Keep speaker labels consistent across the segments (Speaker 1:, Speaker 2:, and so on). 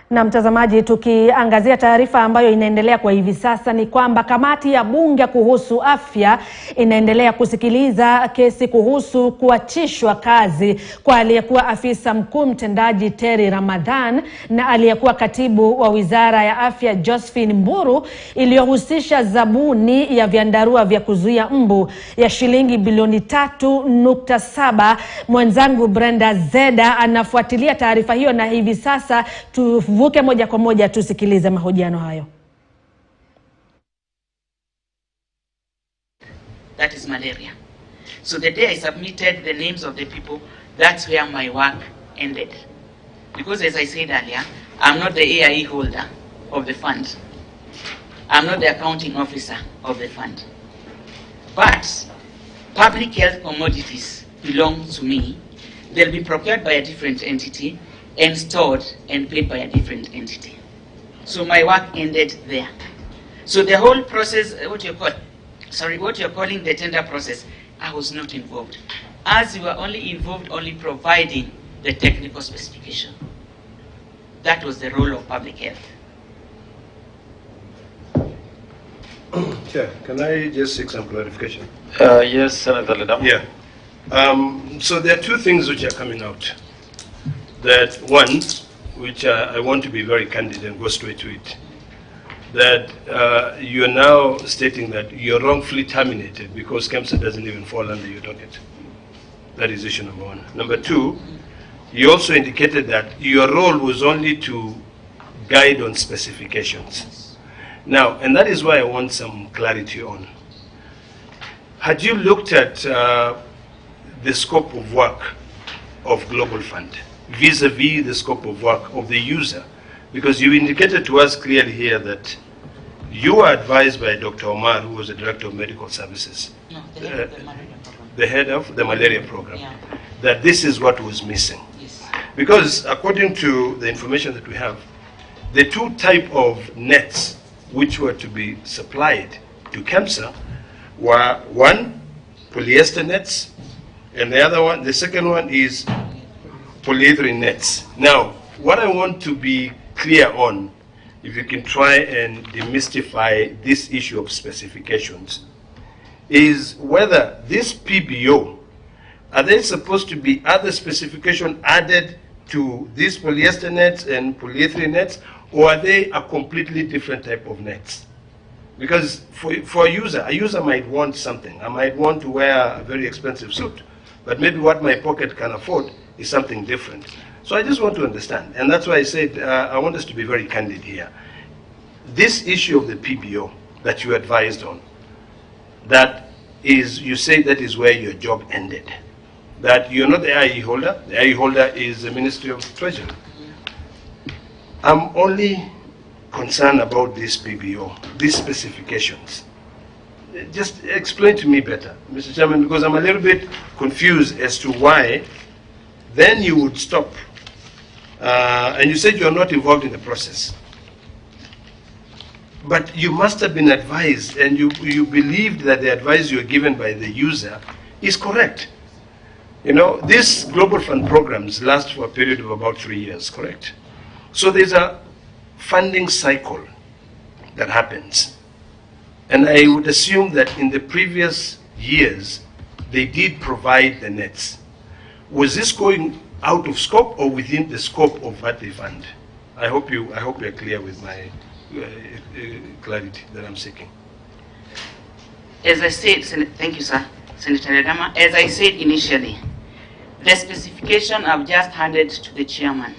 Speaker 1: Na mtazamaji, tukiangazia taarifa ambayo inaendelea kwa hivi sasa ni kwamba kamati ya bunge kuhusu afya inaendelea kusikiliza kesi kuhusu kuachishwa kazi kwa aliyekuwa afisa mkuu mtendaji Terry Ramadhan na aliyekuwa katibu wa Wizara ya Afya Josephine Mburu, iliyohusisha zabuni ya vyandarua vya kuzuia mbu ya shilingi bilioni 3.7. Mwenzangu Brenda Zeda anafuatilia taarifa hiyo, na hivi sasa tuvuke moja kwa moja tusikilize mahojiano hayo.
Speaker 2: That is malaria. So the day I submitted the names of the people, that's where my work ended. Because as I said earlier, I'm not the AIE holder of the fund. I'm not the accounting officer of the fund. But public health commodities belong to me. They'll be procured by a different entity and stored and paid by a different entity. So my work ended there. So the whole process, what you're calling the tender process, I was not involved. As you were only involved only providing the technical specification. That was the role of public health.
Speaker 3: Chair, can I just seek some clarification?
Speaker 4: Yes, Senator Ledam.
Speaker 3: Yeah. So there are two things which are coming out. That one, which I want to be very candid and go straight to it, that you're now stating that you're wrongfully terminated because KEMSA doesn't even fall under your docket. That is issue number one. Number two, you also indicated that your role was only to guide on specifications. Now, and that is why I want some clarity on. Had you looked at the scope of work of Global Fund vis-a-vis the scope of work of the user? Because you indicated to us clearly here that you were advised by Dr. Omar, who was the Director of Medical Services,
Speaker 2: No, the head of the malaria program.
Speaker 3: the head of the malaria program,
Speaker 2: Yeah.
Speaker 3: that this is what was missing.
Speaker 2: Yes.
Speaker 3: Because according to the information that we have, the two type of nets which were to be supplied to KEMSA were one, polyester nets, and the other one, the second one is polyethylene nets. Now, what I want to be clear on, if you can try and demystify this issue of specifications, is whether this PBO, are there supposed to be other specification added to these polyester nets and polyethylene nets, or are they a completely different type of nets? Because for a user might want something. I might want to wear a very expensive suit, but maybe what my pocket can afford is something different. So I just want to understand, and that's why I said I want us to be very candid here. This issue of the PBO that you advised on, that is, you say that is where your job ended. That you're not the IE holder. The IE holder is the Ministry of Treasury. I'm only concerned about this PBO, these specifications. Just explain to me better, Mr. Chairman, because I'm a little bit confused as to why then you would stop. And you said you're not involved in the process. But you must have been advised, and you believed that the advice you were given by the user is correct. You know, these Global Fund programs last for a period of about 3 years, correct? So there's a funding cycle that happens. And I would assume that in the previous years, they did provide the nets. Was this going out of scope or within the scope of what they fund? I hope you're clear with my clarity that I'm seeking.
Speaker 2: As I said, thank you, sir, Senator Ledama. As I said initially, the specification I've just handed to the chairman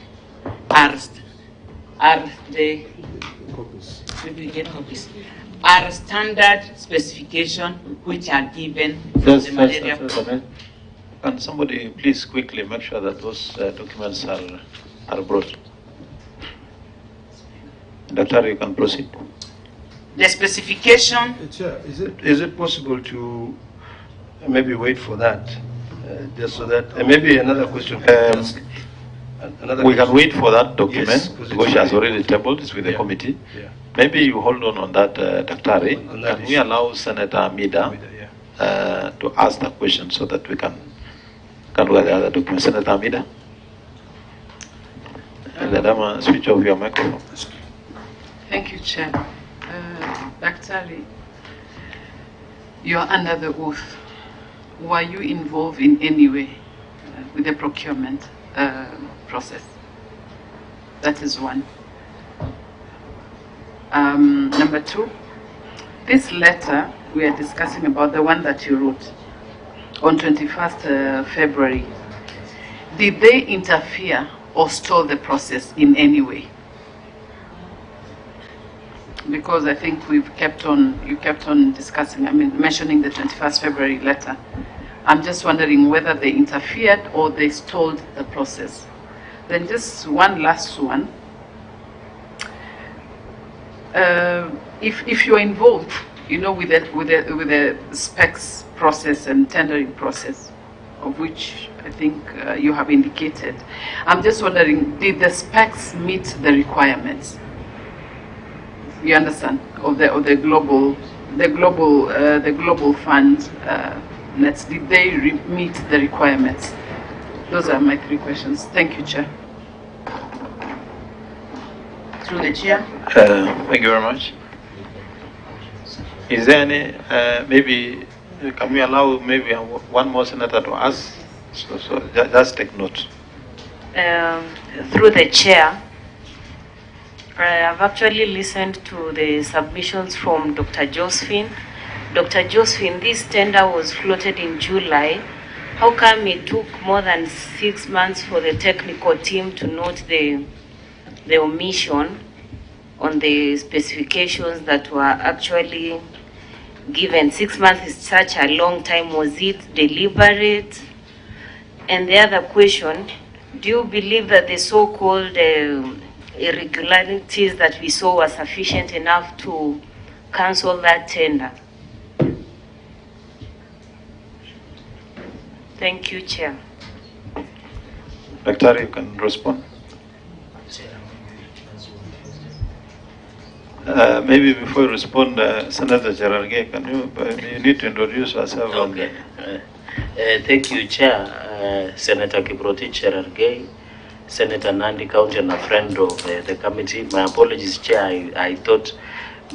Speaker 2: are the copies. Maybe we get copies. Are standard specification which are given from the malaria program.
Speaker 4: Can somebody please quickly make sure that those documents are brought? Doctor, you can proceed.
Speaker 2: The specification.
Speaker 3: Chair, is it possible to maybe wait for that, just so that maybe another question?
Speaker 4: We can wait for that document,
Speaker 3: Yes,
Speaker 4: because she has already tabled it with the committee.
Speaker 3: Yeah.
Speaker 4: Maybe you hold on that, Daktari.
Speaker 3: On that
Speaker 4: Can we
Speaker 3: issue.
Speaker 4: allow Senator Amida to ask the question so that we can look at the other documents? Senator Amida. Ledama, switch off your microphone.
Speaker 5: Thank you, Chair. Dr. You're under the oath. Were you involved in any way with the procurement process? That is one. Number two, this letter we are discussing about, the one that you wrote on 21st February, did they interfere or stall the process in any way? Because I think you kept on discussing, mentioning the 21st February letter. I'm just wondering whether they interfered or they stalled the process. Then just one last one. If you're involved, with the specs process and tendering process, of which I think you have indicated, I'm just wondering, did the specs meet the requirements? You understand, of the global fund nets? Did they meet the requirements? Those are my three questions. Thank you, Chair.
Speaker 2: Through the chair.
Speaker 4: Thank you very much. Is there any, maybe, can we allow maybe one more senator to ask? So just take note.
Speaker 6: Through the chair, I have actually listened to the submissions from Dr. Josephine. Dr. Josephine, this tender was floated in July. How come it took more than 6 months for the technical team to note the omission on the specifications that were actually given? 6 months is such a long time. Was it deliberate? And the other question, do you believe that the so-called irregularities that we saw were sufficient enough to cancel that tender? Thank you, Chair.
Speaker 4: Dr. You can respond. Maybe before you respond, Senator Cherargei, you need to introduce yourself.
Speaker 7: Okay. Thank you, Chair. Senator Kiproti Cherargei, Senator Nandi County, and a friend of the committee. My apologies, Chair. I thought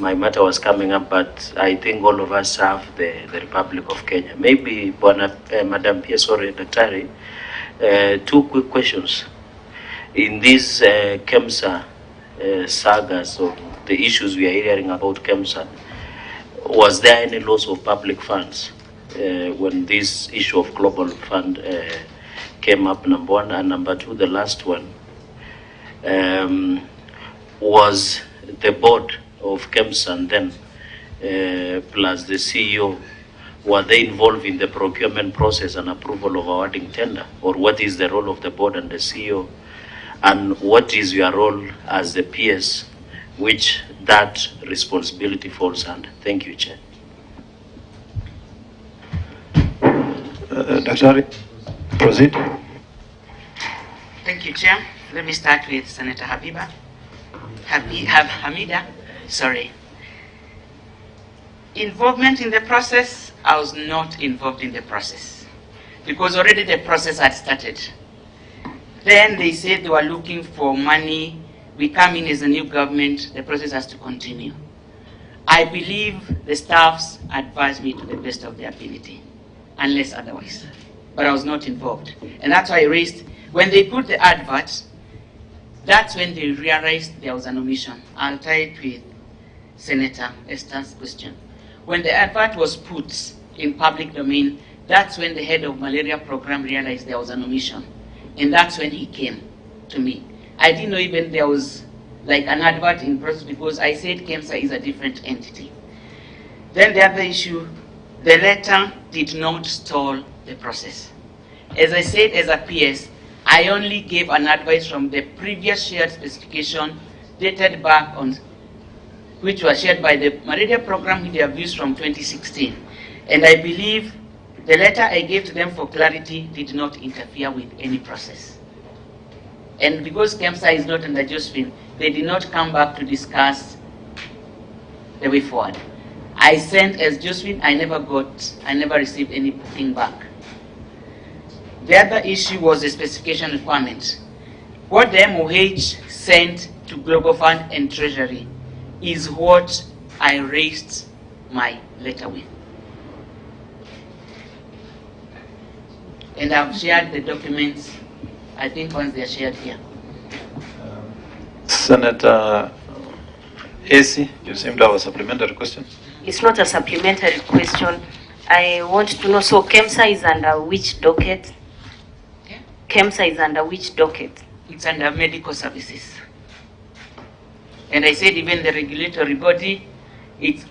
Speaker 7: my matter was coming up, but I think all of us serve the Republic of Kenya. Maybe, Madam P. Sorry, Daktari, two quick questions. In these KEMSA sagas of the issues we are hearing about KEMSA, was there any loss of public funds when this issue of global fund came up, number one? And number two, the last one, was the board of KEMSA and then plus the CEO, were they involved in the procurement process and approval of awarding tender? Or what is the role of the board and the CEO? And what is your role as the PS, which that responsibility falls under? Thank you, Chair.
Speaker 4: Dr. Proceed.
Speaker 2: Thank you, Chair. Let me start with Senator Hamida. Sorry. Involvement in the process, I was not involved in the process because already the process had started. Then they said they were looking for money. We come in as a new government, the process has to continue. I believe the staffs advised me to the best of their ability, unless otherwise. But I was not involved. And that's why I raised, when they put the advert, that's when they realized there was an omission. I'll tie it with Senator Esther's question. When the advert was put in public domain, that's when the head of malaria program realized there was an omission. And that's when he came to me. I didn't know even there was like an advert in process because I said KEMSA is a different entity. Then the other issue, the letter did not stall the process. As I said, as a PS, I only gave an advice from the previous shared specification dated back on, which was shared by the malaria program with their views from 2016. And I believe the letter I gave to them for clarity did not interfere with any process. And because KEMSA is not under Josephine, they did not come back to discuss the way forward. I sent as Josephine, I never received anything back. The other issue was the specification requirement. What the MOH sent to Global Fund and Treasury is what I raised my letter with. And I've shared the documents, I think once they're shared here.
Speaker 4: Senator AC, you seem to have a supplementary question.
Speaker 6: It's not a supplementary question. I want to know, so KEMSA is under which docket?
Speaker 2: Okay.
Speaker 6: KEMSA is under which docket?
Speaker 2: It's under medical services. And I said even the regulatory body, it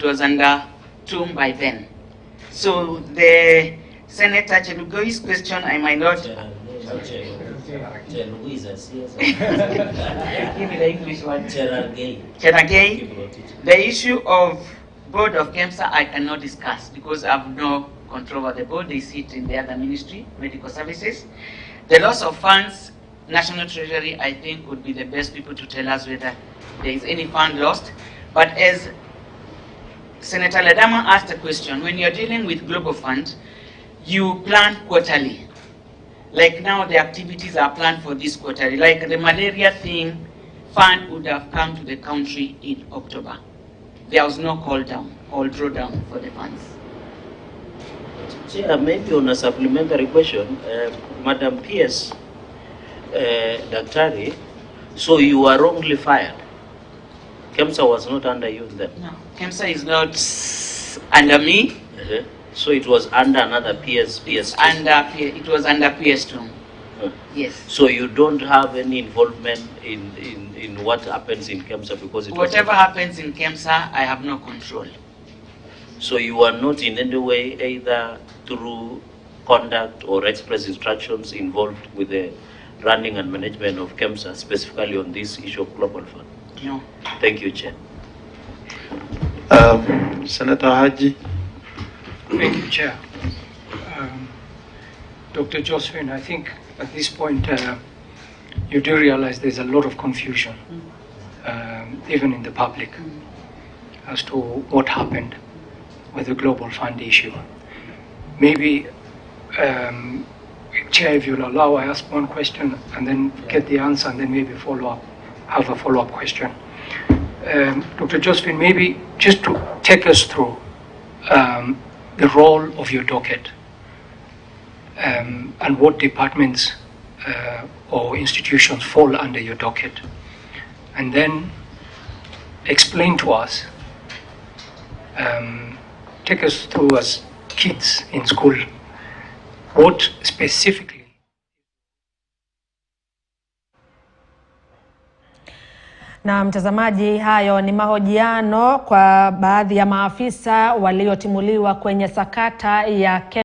Speaker 2: was under TUM by then. So the Senator Chelugoi's question, I might not. Give me the English one. Cheragay. The issue of board of KEMSA I cannot discuss because I have no control over the board. They sit in the other ministry, medical services. The loss of funds, National Treasury, I think would be the best people to tell us whether there is any fund lost. But as Senator Ledama asked a question, when you're dealing with Global Fund, you plan quarterly. Like now the activities are planned for this quarterly. Like the malaria thing, fund would have come to the country in October. There was no call down or drawdown for the funds.
Speaker 7: Chair, maybe on a supplementary question, Madam P.S. Daktari, so you were wrongly fired. KEMSA was not under you then?
Speaker 2: No, KEMSA is not under me.
Speaker 7: So it was under another PS2?
Speaker 2: It was under PS2. Yes.
Speaker 7: So you don't have any involvement in what happens in KEMSA because it
Speaker 2: whatever happens in KEMSA, I have no control.
Speaker 7: So you are not in any way either through conduct or express instructions involved with the running and management of KEMSA, specifically on this issue of Global Fund?
Speaker 2: No.
Speaker 7: Thank you, Chair.
Speaker 4: Senator Haji.
Speaker 8: Thank you, Chair. Dr. Josephine, I think at this point you do realize there's a lot of confusion, even in the public, as to what happened with the Global Fund issue. Maybe, Chair, if you'll allow, I ask one question and then get the answer and then maybe have a follow-up question. Dr. Josephine, maybe just to take us through the role of your docket and what departments or institutions fall under your docket, and then explain to us, take us through as kids in school, what specifically.
Speaker 1: Na mtazamaji, hayo ni mahojiano kwa baadhi ya maafisa waliotimuliwa kwenye sakata ya